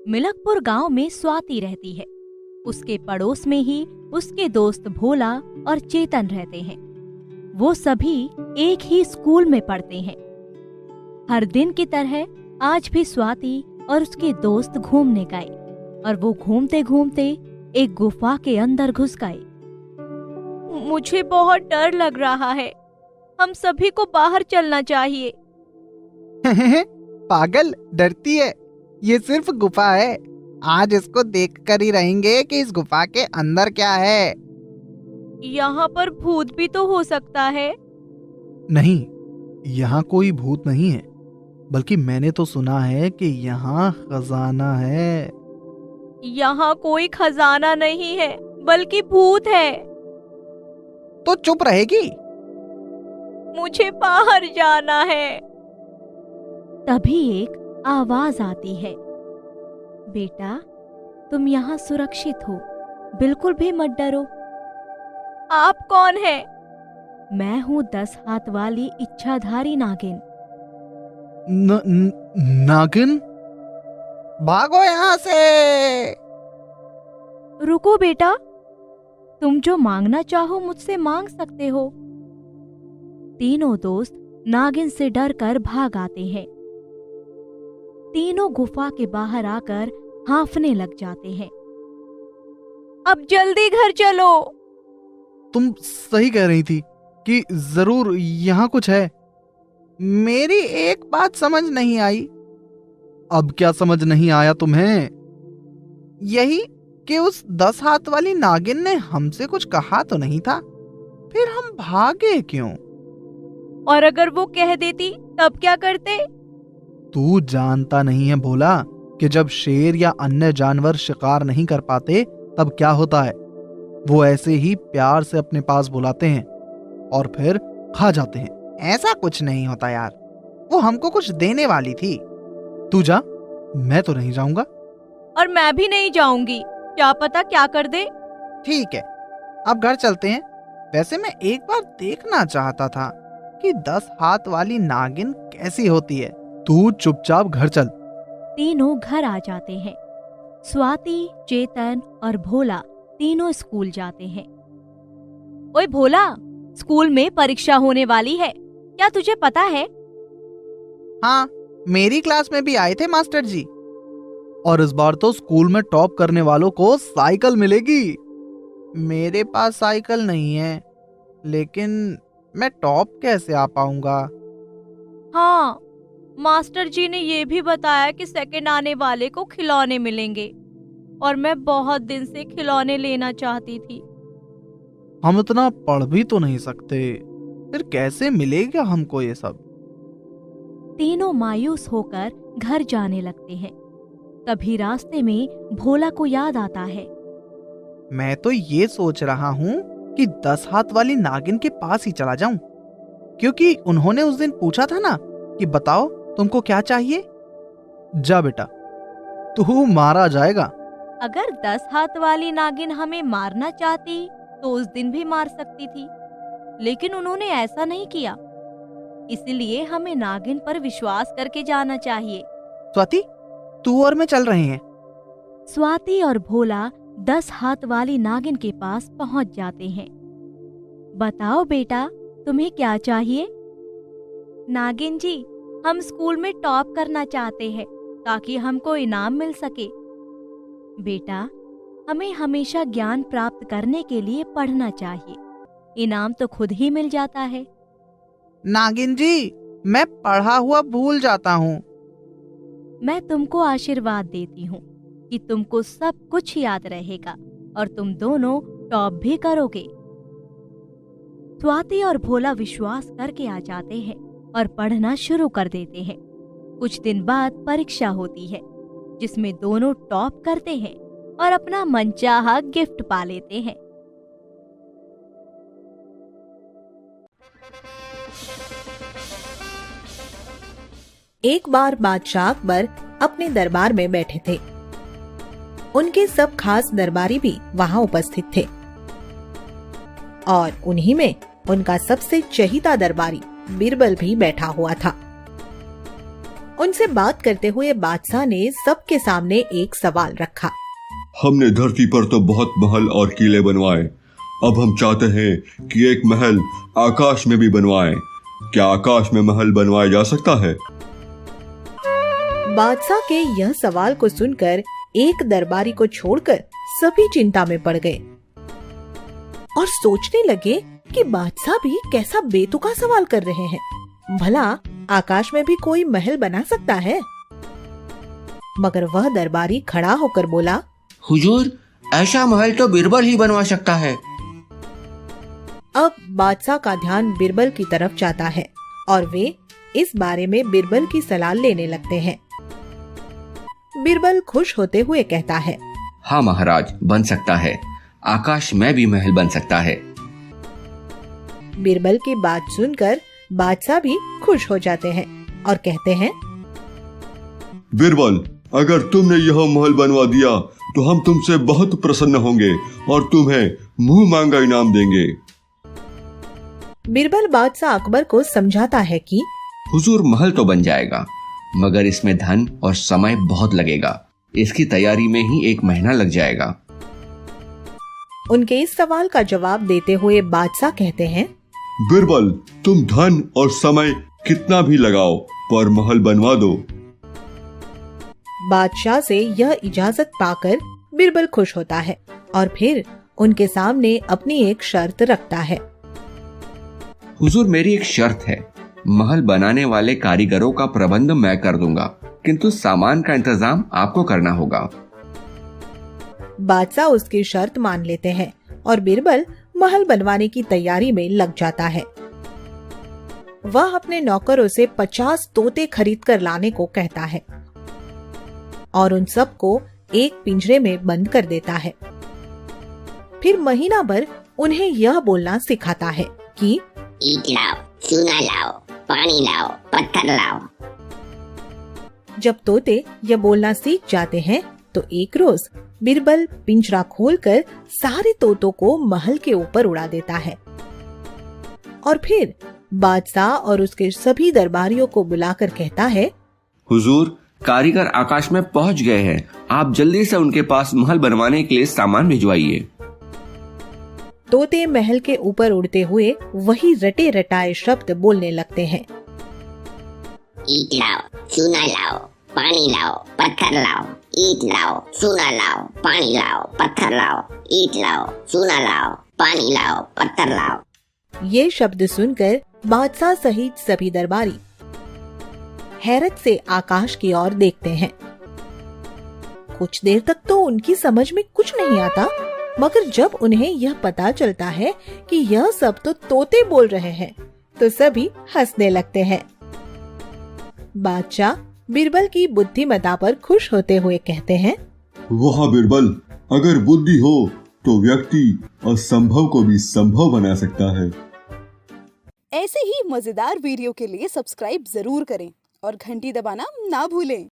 मिलकपुर गांव में स्वाति रहती है। उसके पड़ोस में ही उसके दोस्त भोला और चेतन रहते हैं। वो सभी एक ही स्कूल में पढ़ते हैं। हर दिन की तरह आज भी स्वाति और उसके दोस्त घूमने गए और वो घूमते घूमते एक गुफा के अंदर घुस गए। मुझे बहुत डर लग रहा है, हम सभी को बाहर चलना चाहिए। पागल, डरती है? ये सिर्फ गुफा है। आज इसको देखकर ही रहेंगे कि इस गुफा के अंदर क्या है। यहाँ पर भूत भी तो हो सकता है। नहीं, यहाँ कोई भूत नहीं है, बल्कि मैंने तो सुना है कि यहाँ खजाना है। यहाँ कोई खजाना नहीं है, बल्कि भूत है। तो चुप रहेगी? मुझे बाहर जाना है। तभी एक आवाज आती है, बेटा तुम यहाँ सुरक्षित हो, बिल्कुल भी मत डरो। आप कौन है? मैं हूँ 10 हाथ वाली इच्छाधारी नागिन। नागिन? भागो यहाँ से। रुको बेटा, तुम जो मांगना चाहो मुझसे मांग सकते हो। तीनों दोस्त नागिन से डरकर भाग आते हैं। तीनों गुफा के बाहर आकर हांफने लग जाते हैं। अब जल्दी घर चलो। तुम सही कह रही थी कि जरूर यहाँ कुछ है। मेरी एक बात समझ नहीं आई। अब क्या समझ नहीं आया तुम्हें? यही कि उस 10 हाथ वाली नागिन ने हमसे कुछ कहा तो नहीं था, फिर हम भागे क्यों? और अगर वो कह देती तब क्या करते? तू जानता नहीं है भोला कि जब शेर या अन्य जानवर शिकार नहीं कर पाते तब क्या होता है। वो ऐसे ही प्यार से अपने पास बुलाते हैं और फिर खा जाते हैं। ऐसा कुछ नहीं होता यार, वो हमको कुछ देने वाली थी। तू जा, मैं तो नहीं जाऊंगा। और मैं भी नहीं जाऊंगी, क्या पता क्या कर दे। ठीक है, अब घर चलते हैं। वैसे मैं एक बार देखना चाहता था कि 10 हाथ वाली नागिन कैसी होती है। तू चुपचाप घर चल। तीनों घर आ जाते हैं। स्वाति, चेतन और भोला तीनों स्कूल जाते हैं। ओए भोला, स्कूल में परीक्षा होने वाली है, क्या तुझे पता है? हाँ, मेरी क्लास में भी आए थे मास्टर जी। और इस बार तो स्कूल में टॉप करने वालों को साइकिल मिलेगी। मेरे पास साइकिल नहीं है, लेकिन मैं टॉप कैसे आ पाऊंगा? हाँ, मास्टर जी ने ये भी बताया कि सेकंड आने वाले को खिलौने मिलेंगे, और मैं बहुत दिन से खिलौने लेना चाहती थी। हम इतना पढ़ भी तो नहीं सकते, फिर कैसे मिलेगा हमको ये सब? तीनों मायूस होकर घर जाने लगते हैं। तभी रास्ते में भोला को याद आता है। मैं तो ये सोच रहा हूँ कि 10 हाथ वाली नागिन के पास ही चला जाऊं, क्योंकि उन्होंने उस दिन पूछा था ना कि बताओ तुमको क्या चाहिए। जा बेटा, तू मारा जाएगा। अगर 10 हाथ वाली नागिन हमें मारना चाहती तो उस दिन भी मार सकती थी, लेकिन उन्होंने ऐसा नहीं किया। इसलिए हमें नागिन पर विश्वास करके जाना चाहिए। स्वाति, तू और मैं चल रहे हैं। स्वाति और भोला 10 हाथ वाली नागिन के पास पहुंच जाते हैं। बताओ बेटा, तुम्हें क्या चाहिए? नागिन जी, हम स्कूल में टॉप करना चाहते हैं ताकि हमको इनाम मिल सके। बेटा, हमें हमेशा ज्ञान प्राप्त करने के लिए पढ़ना चाहिए, इनाम तो खुद ही मिल जाता है। नागिन जी, मैं पढ़ा हुआ भूल जाता हूँ। मैं तुमको आशीर्वाद देती हूँ कि तुमको सब कुछ याद रहेगा और तुम दोनों टॉप भी करोगे। स्वाति और भोला विश्वास करके आ जाते हैं और पढ़ना शुरू कर देते हैं। कुछ दिन बाद परीक्षा होती है, जिसमें दोनों टॉप करते हैं और अपना मनचाहा गिफ्ट पा लेते हैं। एक बार बादशाह अकबर अपने दरबार में बैठे थे। उनके सब खास दरबारी भी वहां उपस्थित थे और उन्हीं में उनका सबसे चहीता दरबारी बीरबल भी बैठा हुआ था। उनसे बात करते हुए बादशाह ने सबके सामने एक सवाल रखा। हमने धरती पर तो बहुत महल और किले बनवाए, अब हम चाहते हैं कि एक महल आकाश में भी बनवाएं। क्या आकाश में महल बनवाया जा सकता है? बादशाह के यह सवाल को सुनकर एक दरबारी को छोड़कर सभी चिंता में पड़ गए और सोचने लगे कि बादशाह भी कैसा बेतुका सवाल कर रहे हैं। भला आकाश में भी कोई महल बना सकता है? मगर वह दरबारी खड़ा होकर बोला, हुजूर, ऐसा महल तो बीरबल ही बनवा सकता है। अब बादशाह का ध्यान बीरबल की तरफ जाता है और वे इस बारे में बीरबल की सलाह लेने लगते हैं। बीरबल खुश होते हुए कहता है, हाँ महाराज, बन सकता है। आकाश में भी महल बन सकता है। बीरबल की बात सुनकर बादशाह भी खुश हो जाते हैं और कहते हैं, बीरबल, अगर तुमने यह महल बनवा दिया तो हम तुमसे बहुत प्रसन्न होंगे और तुम्हें मुंह मांगा इनाम देंगे। बीरबल बादशाह अकबर को समझाता है कि हुजूर, महल तो बन जाएगा, मगर इसमें धन और समय बहुत लगेगा। इसकी तैयारी में ही 1 महीना लग जाएगा। उनके इस सवाल का जवाब देते हुए बादशाह कहते हैं, बीरबल, तुम धन और समय कितना भी लगाओ पर महल बनवा दो। बादशाह से यह इजाजत पाकर बीरबल खुश होता है और फिर उनके सामने अपनी एक शर्त रखता है। हुजूर, मेरी एक शर्त है। महल बनाने वाले कारीगरों का प्रबंध मैं कर दूंगा, किंतु सामान का इंतजाम आपको करना होगा। बादशाह उसकी शर्त मान लेते हैं और बीरबल महल बनवाने की तैयारी में लग जाता है। वह अपने नौकरों से 50 तोते खरीद कर लाने को कहता है और उन सबको एक पिंजरे में बंद कर देता है। फिर महीना भर उन्हें यह बोलना सिखाता है कि ईट लाओ, चूना लाओ, पानी लाओ, पत्थर लाओ। जब तोते यह बोलना सीख जाते हैं तो एक रोज बीरबल पिंजरा खोलकर सारे तोतों को महल के ऊपर उड़ा देता है और फिर बादशाह और उसके सभी दरबारियों को बुलाकर कहता है, हुजूर, कारीगर आकाश में पहुंच गए हैं। आप जल्दी से उनके पास महल बनवाने के लिए सामान भिजवाइए। तोते महल के ऊपर उड़ते हुए वही रटे रटाए शब्द बोलने लगते हैं। ईट लाओ, चूना लाओ, पानी लाओ, पत्थर लाओ। ईट लाओ, चूना लाओ, पानी लाओ, पत्थर लाओ। ईट लाओ, चूना लाओ, पानी लाओ, पत्थर लाओ। ये शब्द सुनकर बादशाह सहित सभी दरबारी हैरत से आकाश की ओर देखते हैं। कुछ देर तक तो उनकी समझ में कुछ नहीं आता, मगर जब उन्हें यह पता चलता है कि यह सब तो तोते बोल रहे हैं, तो सभी हंसने लगते हैं। बादशाह बीरबल की बुद्धिमत्ता पर खुश होते हुए कहते हैं, वाह बीरबल, अगर बुद्धि हो तो व्यक्ति असंभव को भी संभव बना सकता है। ऐसे ही मजेदार वीडियो के लिए सब्सक्राइब जरूर करें और घंटी दबाना ना भूलें।